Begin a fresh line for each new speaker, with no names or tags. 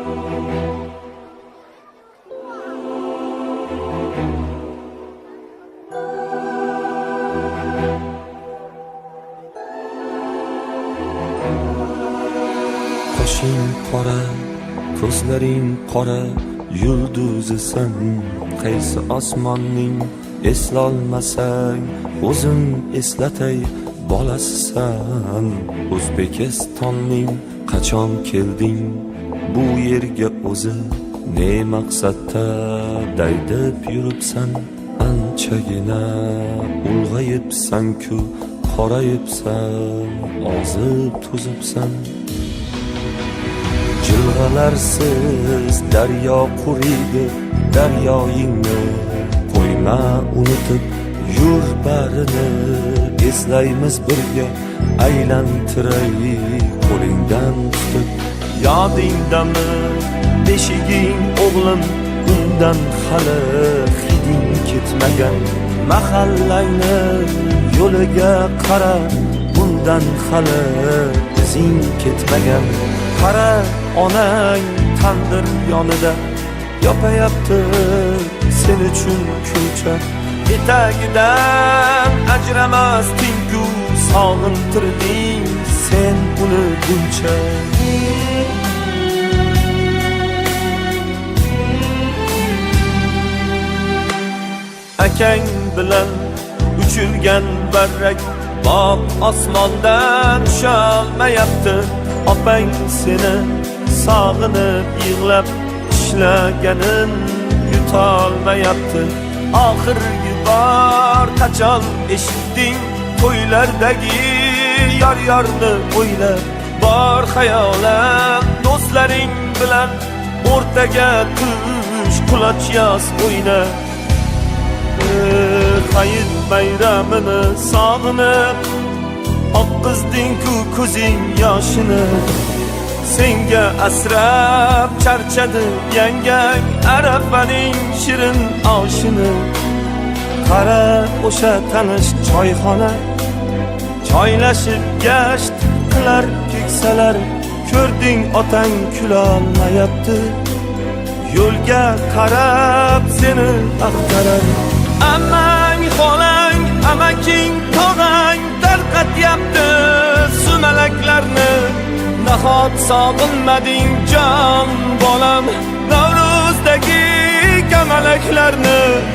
Qoshing qora, ko'zlaring qora, yulduzisan. Qaysi osmonning eslolmasang, o'zim eslatay, bolasisan. O'zbekistonning qachon kelding bu yerga o'zi? Ne maqsadda daydib yuribsan? Anchagina ulg'ayibsan-ku, qorayibsan, ozib to'zibsan. Jilg'alarsiz daryo quriydi, daryoyingni qo'yma unutib, yur barini eslaymiz birga, aylantiray qo'lingdan tutib. Yodingdami beshiging o'g'lim, undan hali hiding ketmagan. Mahallangni yo'liga qara, bundan hali izing ketmagan. Qara, onang tandir yonida yopayapti sen uchun kulcha. Etagidan ajramasding-ku, sog'intirding sen uni buncha. Akang bilan uchirgan barrak bog' osmondan tusholmayapti. Opang seni sog'inib yig'lab ishlaganin yutolmayapti. Oxirgi bor qachon eshitding to'ylardagi yor-yorni o'ylab? Bor xayolan do'stlaring bilan o'rtaga tush, quloch yoz o'yna. Hayit bayramini sog'inib oqqizding-ku ko'zing yoshini. Senga asrab charchadi yangang Arafaning shirin oshini. Qara, o'sha tanish choyxona, choylashib gasht qilar keksalar. Ko'rding otang kulolmayapti, yo'lga qarab seni axtarar. Ammang, xolang, amaking, tog'ang tarqatyapti sumalaklarni. Nahot sog'inmading jon bolam Navro'zdagi kamalaklarni?